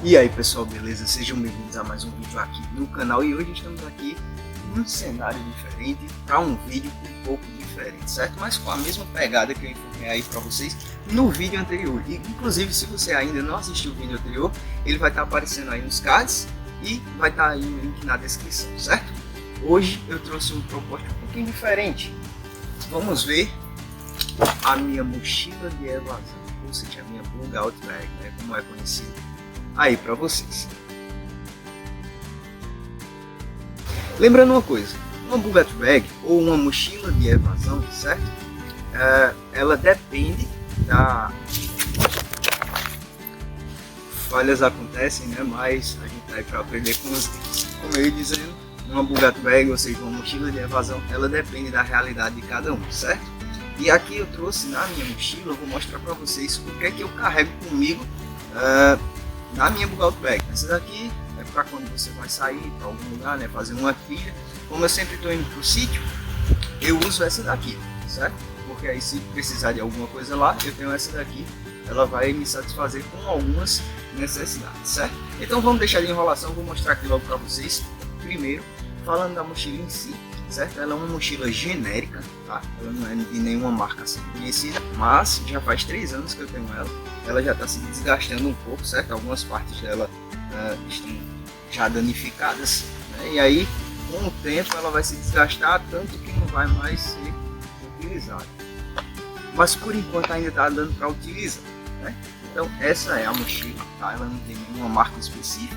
E aí pessoal, beleza? Sejam bem-vindos a mais um vídeo aqui no canal. E hoje estamos aqui num cenário diferente, para um vídeo um pouco diferente, certo? Mas com a mesma pegada que eu informei aí para vocês no vídeo anterior. E inclusive, se você ainda não assistiu o vídeo anterior, ele vai estar aparecendo aí nos cards e vai estar aí o link na descrição, certo? Hoje eu trouxe uma proposta um pouquinho diferente. Vamos ver a minha mochila de evasão, ou seja, a minha bug out bag, né, como é conhecido aí para vocês. Lembrando uma coisa, uma bug out bag ou uma mochila de evasão, certo? Ela depende da... Falhas acontecem, né? Mas a gente tá aí para aprender com os dedos. Como eu ia dizendo, uma bug out bag, ou seja, uma mochila de evasão, ela depende da realidade de cada um, certo? E aqui eu trouxe na minha mochila, eu vou mostrar para vocês o que é que eu carrego comigo na minha bug out bag. Essa daqui é para quando você vai sair para algum lugar, né, fazer uma trilha. Como eu sempre estou indo para o sítio, eu uso essa daqui, certo? Porque aí se precisar de alguma coisa lá, eu tenho essa daqui, ela vai me satisfazer com algumas necessidades, certo? Então vamos deixar de enrolação, vou mostrar aqui logo para vocês. Primeiro, falando da mochila em si, certo? Ela é uma mochila genérica, tá? Ela não é de nenhuma marca assim conhecida, mas já faz 3 anos que eu tenho ela. Ela já está se desgastando um pouco, certo? Algumas partes dela estão já danificadas, né? E aí, com o tempo, ela vai se desgastar tanto que não vai mais ser utilizada. Mas por enquanto ainda está dando para utilizar, né? Então essa é a mochila, tá? Ela não tem nenhuma marca específica,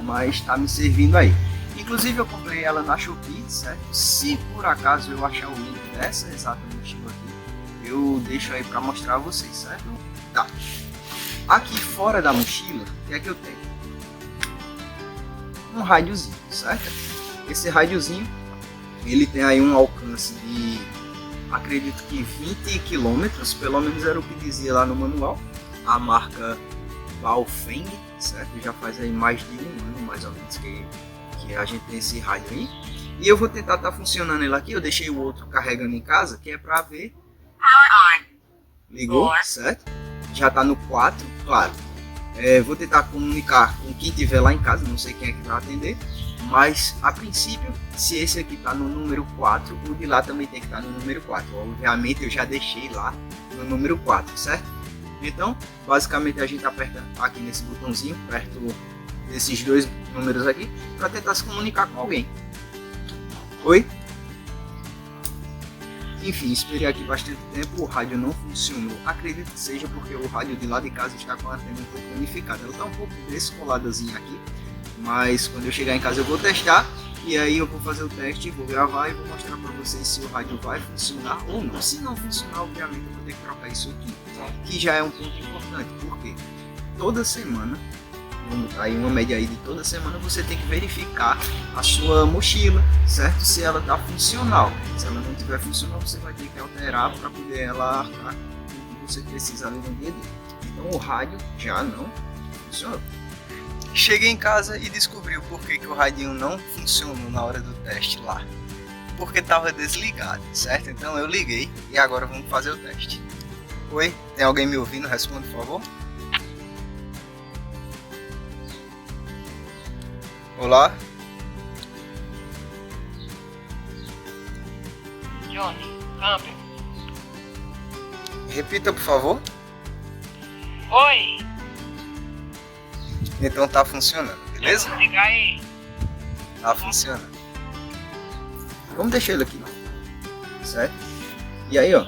mas está me servindo aí. Inclusive eu comprei ela na Shopee, certo? Se por acaso eu achar o link dessa exata mochila aqui, eu deixo aí para mostrar a vocês, certo? Tá. Aqui fora da mochila, o que é que eu tenho? Um rádiozinho, certo? Esse rádiozinho, ele tem aí um alcance de, acredito que 20 km, pelo menos era o que dizia lá no manual. A marca Baofeng, certo? Já faz aí mais de 1 ano, mais ou menos, que a gente tem esse rádio aí. E eu vou tentar estar funcionando ele aqui. Eu deixei o outro carregando em casa, que é para ver. Ligou, certo? Já está no 4, claro. Vou tentar comunicar com quem tiver lá em casa, não sei quem é que vai atender. Mas a princípio, se esse aqui está no número 4, o de lá também tem que estar no número 4. Obviamente eu já deixei lá no número 4, certo? Então, basicamente a gente aperta aqui nesse botãozinho, perto desses dois números aqui, para tentar se comunicar com alguém. Oi? Enfim, esperei aqui bastante tempo, o rádio não funcionou. Acredito que seja porque o rádio de lá de casa está com a antena um pouco danificada. Ela está um pouco descoladazinha aqui, mas quando eu chegar em casa eu vou testar. E aí eu vou fazer o teste, vou gravar e vou mostrar para vocês se o rádio vai funcionar ou não. Se não funcionar, obviamente eu vou ter que trocar isso aqui, que já é um ponto importante, porque toda semana, vamos botar aí uma média aí de toda semana, você tem que verificar a sua mochila, certo? Se ela está funcional. Se ela não estiver funcional, você vai ter que alterar para poder ela arcar o que você precisa ali no dia a dia. Então o rádio já não funcionou. Cheguei em casa e descobri o porquê que o radinho não funcionou na hora do teste lá. Porque estava desligado, certo? Então eu liguei e agora vamos fazer o teste. Oi, tem alguém me ouvindo? Responde, por favor. Olá? Johnny, câmbio. Repita, por favor. Oi, Então tá funcionando, beleza? liga aí. Tá funcionando. Vamos deixar ele aqui, certo? E aí, ó,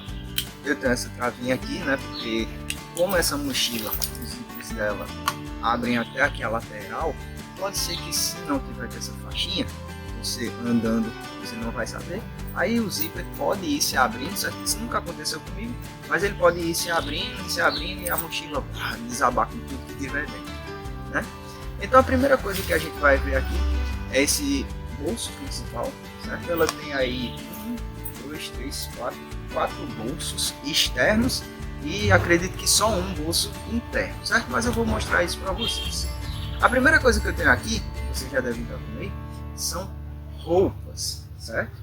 eu tenho essa travinha aqui, né? Porque como essa mochila, os zíperes dela abrem até aqui a lateral, pode ser que se não tiver essa faixinha, você andando, você não vai saber. Aí o zíper pode ir se abrindo, certo? Isso nunca aconteceu comigo, mas ele pode ir se abrindo e a mochila desabar com tudo que tiver dentro, né? Então a primeira coisa que a gente vai ver aqui é esse bolso principal, certo? Ela tem aí 1, 2, 3, 4 bolsos externos e acredito que só um bolso interno, certo? Mas eu vou mostrar isso para vocês. A primeira coisa que eu tenho aqui, vocês já devem estar vendo aí, são roupas, certo?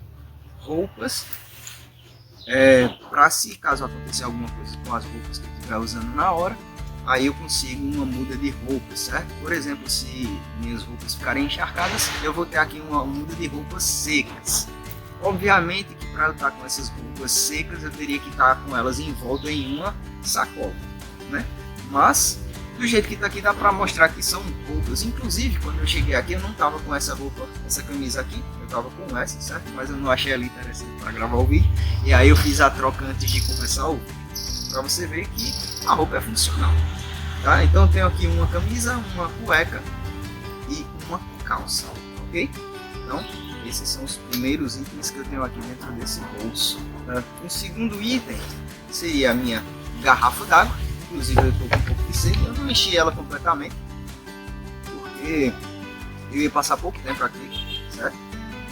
Roupas, para se caso acontecer alguma coisa com as roupas que eu estiver usando na hora, aí eu consigo uma muda de roupas, certo? Por exemplo, se minhas roupas ficarem encharcadas, eu vou ter aqui uma muda de roupas secas. Obviamente que para eu estar com essas roupas secas, eu teria que estar com elas em volta em uma sacola, né? Mas do jeito que está aqui dá para mostrar que são roupas. Inclusive, quando eu cheguei aqui, eu não estava com essa roupa, essa camisa aqui, eu estava com essa, certo? Mas eu não achei ela interessante para gravar o vídeo, e aí eu fiz a troca antes de começar o vídeo, para você ver que a roupa é funcional, tá? Então eu tenho aqui uma camisa, uma cueca e uma calça, ok? Então esses são os primeiros itens que eu tenho aqui dentro desse bolso, tá? O segundo item seria a minha garrafa d'água. Inclusive eu estou com um pouco de sede, eu não enchi ela completamente, porque eu ia passar pouco tempo aqui, certo?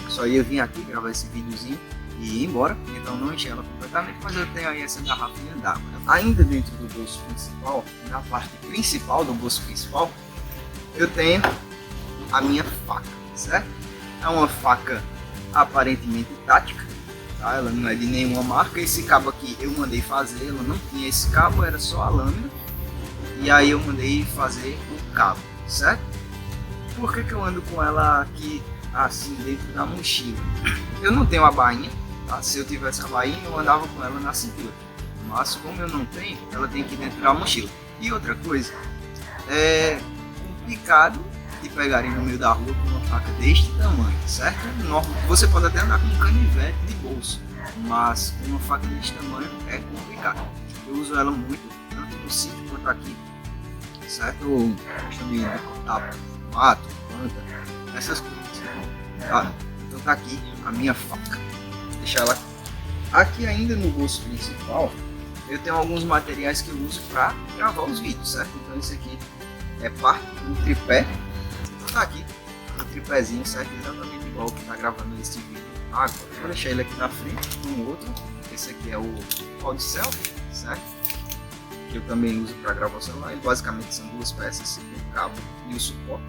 Só ia vir aqui gravar esse videozinho e ir embora, então não enchi ela completamente, mas eu tenho aí essa garrafinha d'água. Ainda dentro do bolso principal, na parte principal do bolso principal, eu tenho a minha faca, certo? É uma faca aparentemente tática. Ela não é de nenhuma marca. Esse cabo aqui eu mandei fazer, ela não tinha esse cabo, era só a lâmina. E aí eu mandei fazer o cabo, certo? Por que eu ando com ela aqui assim dentro da mochila? Eu não tenho a bainha, tá? Se eu tivesse a bainha eu andava com ela na cintura. Mas como eu não tenho, ela tem que ir dentro da mochila. E outra coisa, é complicado de pegarem no meio da rua com uma faca deste tamanho, certo? Você pode até andar com um canivete de bolso, mas com uma faca deste tamanho é complicado. Eu uso ela muito, tanto no sítio quanto aqui, certo? Questão de cortar mato, planta, essas coisas, tá? Então tá aqui a minha faca. Vou deixar ela aqui ainda no bolso principal. Eu tenho alguns materiais que eu uso para gravar os vídeos, certo? Então esse aqui é parte do tripé. Tá aqui o tripézinho, certo? Exatamente igual que tá gravando esse vídeo agora. Vou deixar ele aqui na frente com o outro. Esse aqui é o pod selfie, certo? Que eu também uso para gravar o celular. E basicamente são duas peças, o cabo e o suporte.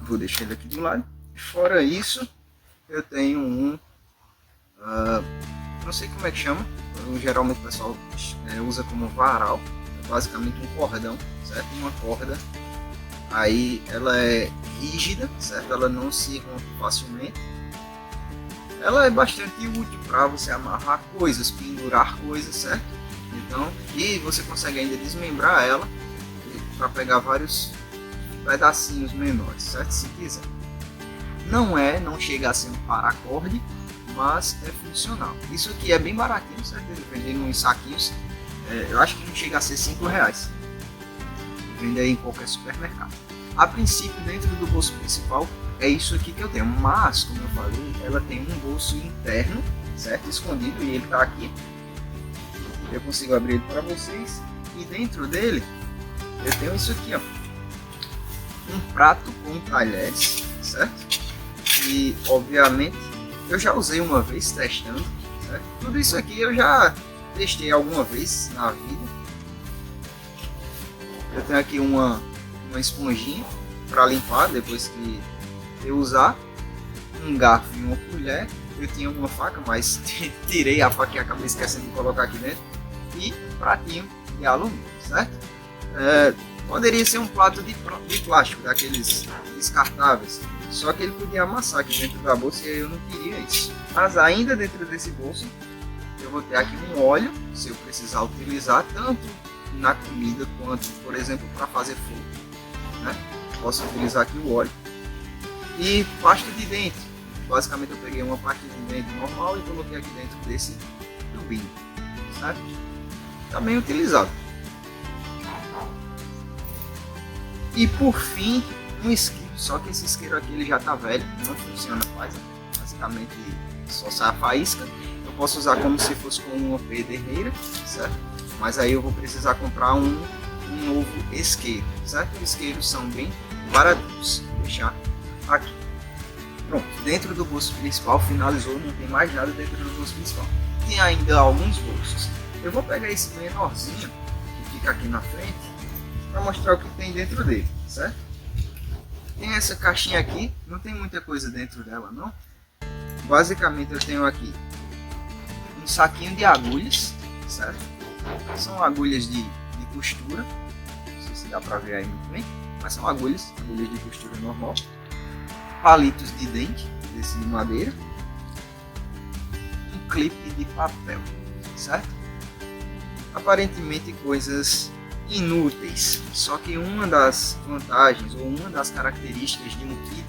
Vou deixar ele aqui do lado. Fora isso, eu tenho um não sei como é que chama. Geralmente o pessoal usa como varal. É basicamente um cordão, certo? Uma corda. Aí ela é rígida, certo? Ela não se rompe facilmente. Ela é bastante útil para você amarrar coisas, pendurar coisas, certo? Então, e você consegue ainda desmembrar ela para pegar vários pedacinhos menores, certo? Se quiser. Não chega a ser um paracorde, mas é funcional. Isso aqui é bem baratinho, certo? Vendendo em saquinhos. Eu acho que não chega a ser R$5. Vende aí em qualquer supermercado. A princípio, dentro do bolso principal, é isso aqui que eu tenho. Mas, como eu falei, ela tem um bolso interno, certo? Escondido, e ele está aqui. Eu consigo abrir ele para vocês. E dentro dele, eu tenho isso aqui, ó. Um prato com talheres, certo? E, obviamente, eu já usei uma vez testando, certo? Tudo isso aqui eu já testei alguma vez na vida. Eu tenho aqui uma esponjinha para limpar depois que eu usar, um garfo e uma colher. Eu tinha uma faca, mas tirei a faca e acabei esquecendo de colocar aqui dentro. E pratinho de alumínio, certo? Poderia ser um prato de plástico, daqueles descartáveis, só que ele podia amassar aqui dentro da bolsa e eu não queria isso. Mas ainda dentro desse bolso eu vou ter aqui um óleo, se eu precisar utilizar tanto na comida quanto, por exemplo, para fazer fogo, né? Posso utilizar aqui o óleo. E pasta de dente. Basicamente eu peguei uma pasta de dente normal e coloquei aqui dentro desse tubinho, certo? Tá bem utilizado. E por fim, um isqueiro. Só que esse isqueiro aqui ele já tá velho, não funciona mais. Basicamente só sai a faísca. Eu posso usar como se fosse com uma pederneira, certo? Mas aí eu vou precisar comprar um novo isqueiro, certo? Os isqueiros são bem baratos. Vou deixar aqui. Pronto, dentro do bolso principal finalizou, não tem mais nada dentro do bolso principal. Tem ainda alguns bolsos. Eu vou pegar esse menorzinho que fica aqui na frente para mostrar o que tem dentro dele, certo? Tem essa caixinha aqui, não tem muita coisa dentro dela não. Basicamente eu tenho aqui um saquinho de agulhas, certo? São agulhas de costura, não sei se dá para ver aí muito bem, mas são agulhas de costura normal, palitos de dente, desse de madeira, um clipe de papel, certo? Aparentemente coisas inúteis, só que uma das vantagens ou uma das características de um kit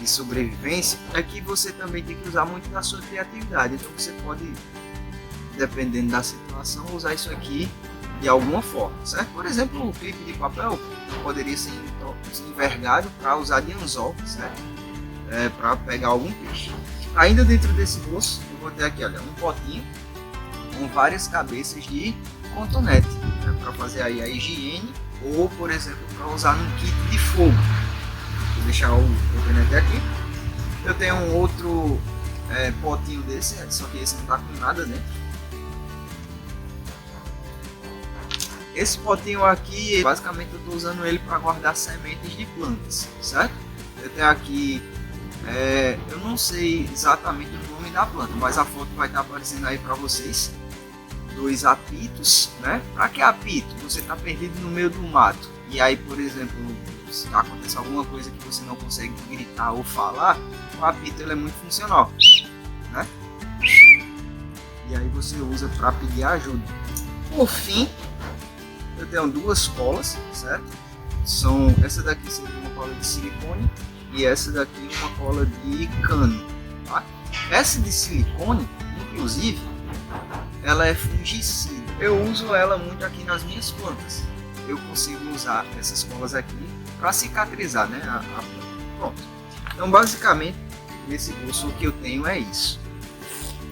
de sobrevivência é que você também tem que usar muito da sua criatividade. Então você pode, dependendo da situação, usar isso aqui de alguma forma, certo? Por exemplo, o clipe de papel poderia ser envergado para usar de anzol, certo? Para pegar algum peixe. Ainda dentro desse bolso, eu vou ter aqui, olha, um potinho com várias cabeças de cotonete, né, para fazer aí a higiene, ou por exemplo para usar num kit de fogo. Vou deixar o cotonete aqui. Eu tenho um outro potinho desse, só que esse não está com nada dentro. Esse potinho aqui, basicamente eu estou usando ele para guardar sementes de plantas, certo? Eu tenho aqui, eu não sei exatamente o nome da planta, mas a foto vai estar aparecendo aí para vocês. 2 apitos, né? Para que apito? Você está perdido no meio do mato e aí, por exemplo, se acontece alguma coisa que você não consegue gritar ou falar, o apito ele é muito funcional, né? E aí você usa para pedir ajuda. Por fim, eu tenho 2 colas, certo? Essa daqui seria uma cola de silicone e essa daqui uma cola de cano, tá? Essa de silicone, inclusive, ela é fungicida. Eu uso ela muito aqui nas minhas plantas. Eu consigo usar essas colas aqui para cicatrizar, né, a planta. Pronto. Então, basicamente, nesse bolso o que eu tenho é isso.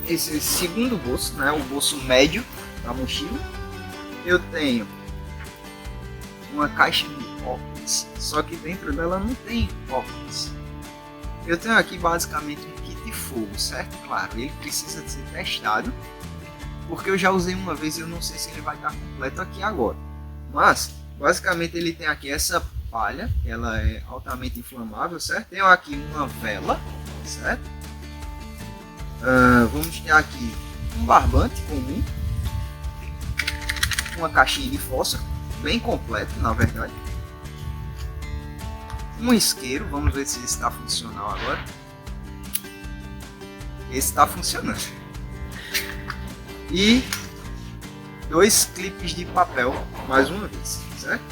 Esse segundo bolso, né, o bolso médio da mochila, eu tenho uma caixa de óculos, só que dentro dela não tem óculos. Eu tenho aqui basicamente um kit de fogo, certo? Claro, ele precisa de ser testado, porque eu já usei uma vez e eu não sei se ele vai estar completo aqui agora. Mas, basicamente ele tem aqui essa palha, ela é altamente inflamável, certo? Tenho aqui uma vela, certo? Vamos ter aqui um barbante comum, uma caixinha de fósforo, bem completo na verdade. Um isqueiro, vamos ver se esse está funcional agora. Esse está funcionando. E 2 clipes de papel, mais uma vez, certo?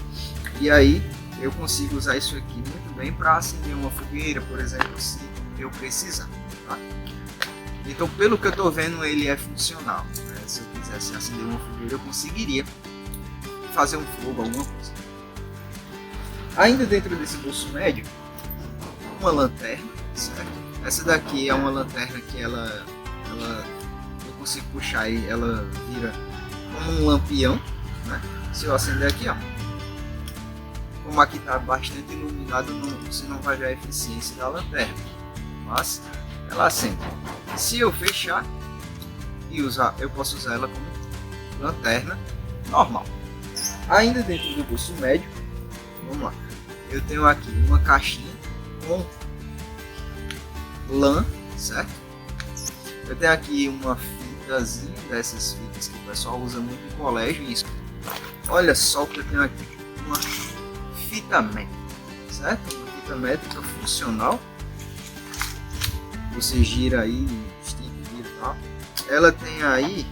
E aí eu consigo usar isso aqui muito bem para acender uma fogueira, por exemplo, se eu precisar, tá? Então, pelo que eu estou vendo, ele é funcional, né? Se eu quisesse acender uma fogueira, eu conseguiria fazer um fogo, alguma coisa. Ainda dentro desse bolso médio, uma lanterna, certo? Essa daqui é uma lanterna que ela eu consigo puxar e ela vira como um lampião, né? Se eu acender aqui, ó, como aqui está bastante iluminado, você não vai ver a eficiência da lanterna, mas ela acende. Se eu fechar e usar, eu posso usar ela como lanterna normal. Ainda dentro do bolso médio, vamos lá, eu tenho aqui uma caixinha com lã, certo? Eu tenho aqui uma fitazinha dessas fitas que o pessoal usa muito em colégio. Isso. Olha só o que eu tenho aqui, uma fita métrica, certo? Uma fita métrica funcional. Você gira aí, estica, gira e tal. Ela tem aí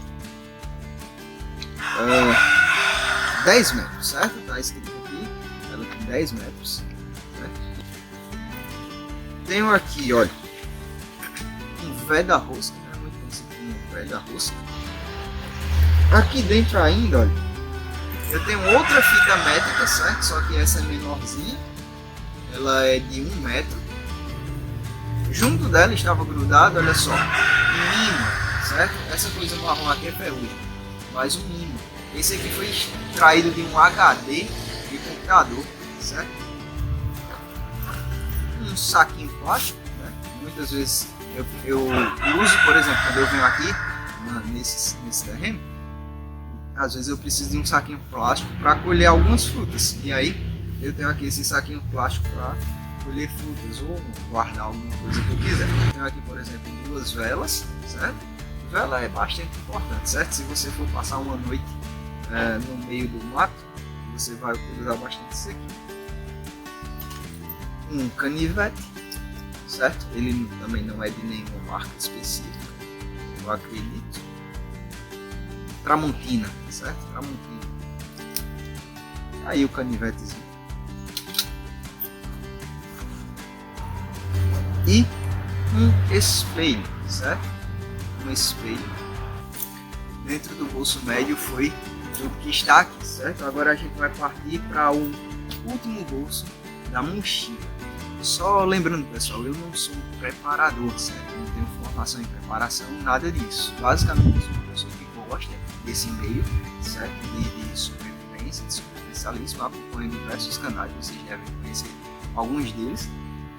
10 metros, certo? Tá escrito aqui, ela tem 10 metros. Certo? Tenho aqui, olha, um veda-rosca, né? Muito conhecido como veda-rosca. Aqui dentro ainda, olha, eu tenho outra fita métrica, certo? Só que essa é menorzinha, ela é de 1 metro. Junto dela estava grudado, olha só, um imã, certo? Essa coisa marrom aqui é ferrugem, mas um imã. Esse aqui foi extraído de um HD de computador, certo? Um saquinho plástico, né? Muitas vezes eu uso, por exemplo, quando eu venho aqui nesse terreno, às vezes eu preciso de um saquinho plástico para colher algumas frutas, e aí eu tenho aqui esse saquinho plástico para colher frutas ou guardar alguma coisa que eu quiser. Eu tenho aqui, por exemplo, 2 velas, certo? Vela é bastante importante, certo? Se você for passar uma noite no meio do mato, você vai utilizar bastante isso aqui. Um canivete, certo? Ele também não é de nenhuma marca específica, eu acredito. Tramontina, certo? Tramontina. Aí o canivetezinho. E um espelho, certo? Um espelho. Dentro do bolso médio foi o que está aqui, certo? Agora a gente vai partir para o último bolso da mochila. Só lembrando, pessoal, eu não sou um preparador, certo? Eu não tenho formação em preparação, nada disso. Basicamente, eu sou uma pessoa que gosta desse meio, certo? De sobrevivência, de sobrevivencialismo. Acompanho diversos canais, vocês devem conhecer alguns deles,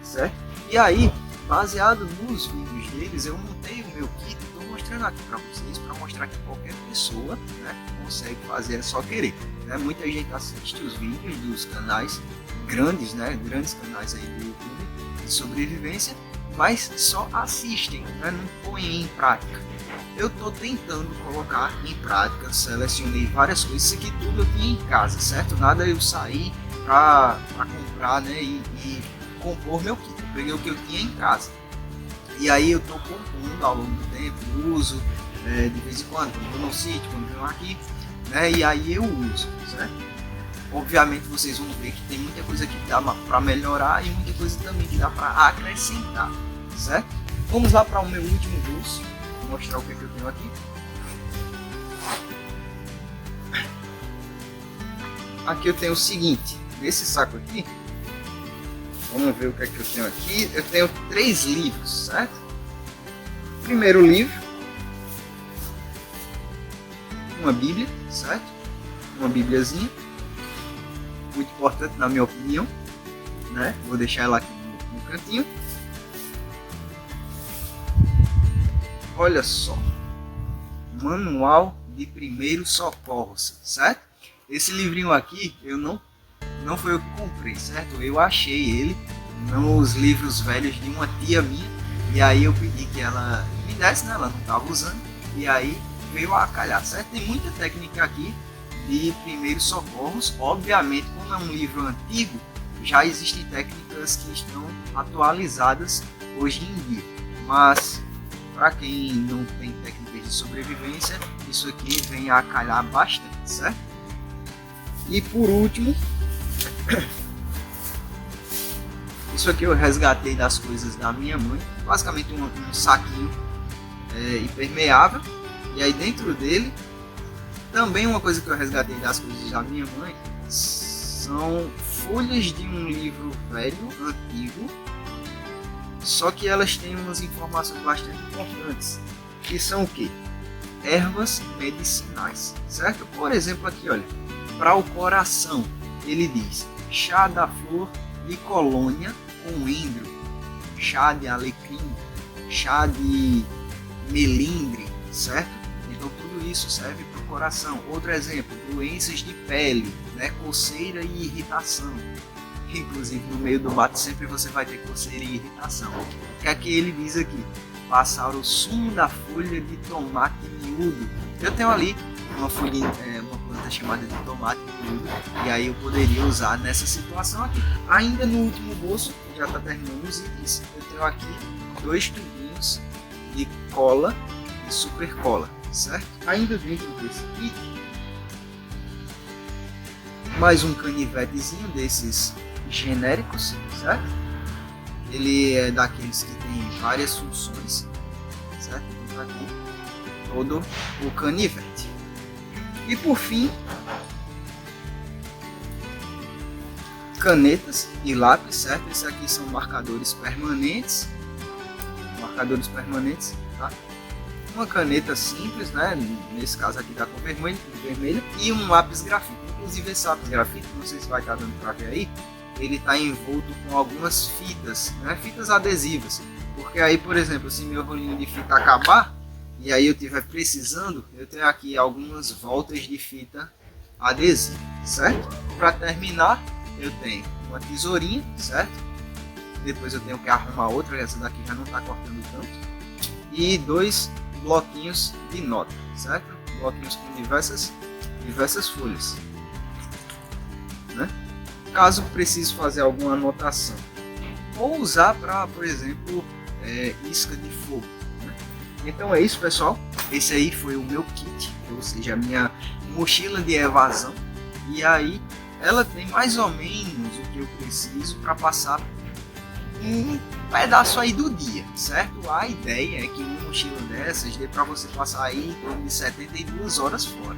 certo? E aí, baseado nos vídeos deles, eu montei o meu kit. Estou mostrando aqui para vocês, para mostrar que qualquer pessoa, né, consegue fazer, é só querer, né? Muita gente assiste os vídeos dos canais grandes, né, grandes canais aí do YouTube de sobrevivência, mas só assistem, né, não põem em prática. Eu estou tentando colocar em prática, selecionei várias coisas, isso aqui tudo eu tinha em casa, certo? Nada eu saí para comprar, né, e compor meu kit. Eu peguei o que eu tinha em casa. E aí eu estou compondo ao longo do tempo, uso de vez em quando vou no sítio, quando venho aqui, né? E aí eu uso, certo? Obviamente vocês vão ver que tem muita coisa que dá para melhorar e muita coisa também que dá para acrescentar, certo? Vamos lá para o meu último bolso, vou mostrar o que eu tenho aqui. Aqui eu tenho o seguinte, nesse saco aqui, vamos ver o que eu tenho aqui. Eu tenho 3 livros, certo? Primeiro livro, uma bíblia, certo? Uma bibliazinha, muito importante na minha opinião, né? Vou deixar ela aqui no cantinho. Olha só, manual de primeiros socorros, certo? Esse livrinho aqui eu não foi eu que comprei, certo? Eu achei ele nos livros velhos de uma tia minha, e aí eu pedi que ela me desse, né? Ela não estava usando, e aí veio a calhar, certo? Tem muita técnica aqui de primeiros socorros. Obviamente, como é um livro antigo, já existem técnicas que estão atualizadas hoje em dia, mas para quem não tem técnicas de sobrevivência, isso aqui vem a calhar bastante, certo? E por último, isso aqui eu resgatei das coisas da minha mãe, basicamente um saquinho impermeável, e aí dentro dele também uma coisa que eu resgatei das coisas da minha mãe são folhas de um livro velho, antigo, só que elas têm umas informações bastante importantes, que são o que? Ervas medicinais, certo? Por exemplo aqui, olha, para o coração ele diz chá da flor de colônia com endro, chá de alecrim, chá de melindre, certo? Então tudo isso serve para o coração. Outro exemplo, doenças de pele, né? Coceira e irritação. Inclusive no meio do mato sempre você vai ter coceira e irritação. O que é que ele diz aqui? Passar o sumo da folha de tomate miúdo. Eu tenho ali uma folhinha, uma planta chamada de tomate miúdo, e aí eu poderia usar nessa situação aqui. Ainda no último bolso, já está terminando os itens, eu tenho aqui 2 tubinhos de cola, de super cola, certo? Ainda dentro desse kit, mais um canivetezinho desses genéricos, certo? Ele é daqueles que tem várias funções, certo? Então aqui todo o canivete. E por fim, canetas e lápis, certo? Esses aqui são marcadores permanentes, tá? Uma caneta simples, né? Nesse caso aqui da cor vermelha, e um lápis grafite. Inclusive esse lápis grafite, não sei se vai estar dando para ver aí, ele está envolto com algumas fitas, né? Fitas adesivas, porque aí, por exemplo, se meu rolinho de fita acabar e aí eu estiver precisando, eu tenho aqui algumas voltas de fita adesiva, certo? Para terminar, eu tenho uma tesourinha, certo? Depois eu tenho que arrumar outra, essa daqui já não está cortando tanto, e 2 bloquinhos de nota, certo? Bloquinhos com diversas folhas. caso precise fazer alguma anotação. Ou usar para, por exemplo, isca de fogo. Né? Então é isso, pessoal. Esse aí foi o meu kit, ou seja, a minha mochila de evasão. E aí ela tem mais ou menos o que eu preciso para passar um pedaço aí do dia, certo? A ideia é que uma mochila dessas dê para você passar aí em torno de 72 horas fora.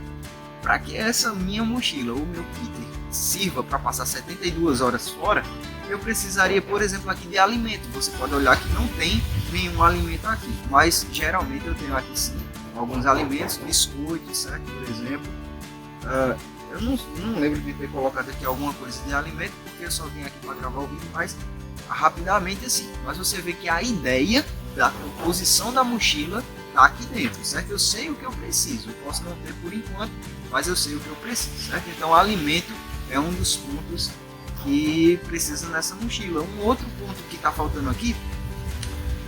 Para que essa minha mochila, o meu kit, sirva para passar 72 horas fora, eu precisaria, por exemplo, aqui de alimento. Você pode olhar que não tem nenhum alimento aqui, mas geralmente eu tenho aqui sim alguns alimentos, biscoitos, certo? Por exemplo, eu não lembro de ter colocado aqui alguma coisa de alimento, porque eu só vim aqui para gravar o vídeo, mas rapidamente assim. Mas você vê que a ideia da composição da mochila está aqui dentro, certo? Eu sei o que eu preciso, eu posso não ter por enquanto, mas eu sei o que eu preciso, certo? Então, alimento é um dos pontos que precisa nessa mochila. Um outro ponto que está faltando aqui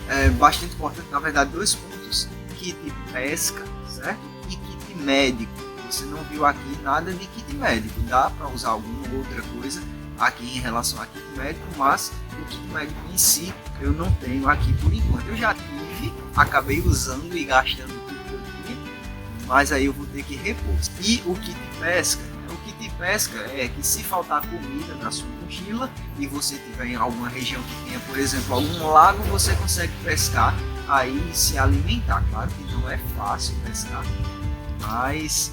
é bastante importante, na verdade, dois pontos: kit pesca, certo? E kit médico. Você não viu aqui nada de kit médico, dá para usar alguma outra coisa aqui em relação a kit médico, mas o kit médico em si eu não tenho aqui por enquanto. Eu já tive, acabei usando e gastando tudo que eu tinha, mas aí eu vou ter que repor. E o kit pesca é que se faltar comida na sua mochila e você tiver em alguma região que tenha, por exemplo, algum lago, você consegue pescar aí e se alimentar. Claro que não é fácil pescar, mas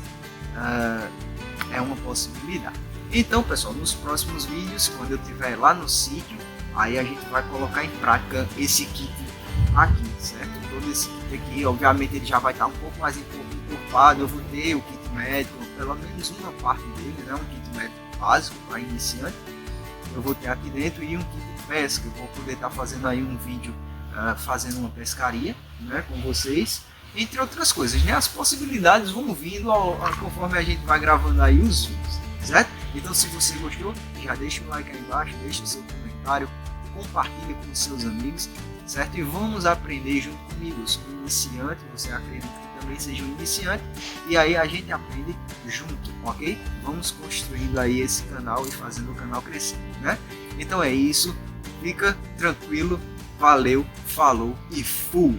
é uma possibilidade. Então, pessoal, nos próximos vídeos, quando eu estiver lá no sítio, aí a gente vai colocar em prática esse kit aqui, certo? Todo esse kit aqui, obviamente ele já vai estar um pouco mais encorpado. Eu vou ter o kit médico, pelo menos uma parte dele, né? Um kit médico básico para iniciante. Eu vou ter aqui dentro e um kit de pesca. Eu vou poder estar fazendo aí um vídeo fazendo uma pescaria, né, com vocês, entre outras coisas, né? As possibilidades vão vindo conforme a gente vai gravando aí os vídeos, certo? Então, se você gostou, já deixa o like aí embaixo, deixa o seu comentário, compartilha com os seus amigos, certo? E vamos aprender junto comigo. Eu sou um iniciante, você acredita que também seja um iniciante, e aí a gente aprende junto, ok? Vamos construindo aí esse canal e fazendo o canal crescer, né? Então é isso, fica tranquilo, valeu, falou e fui!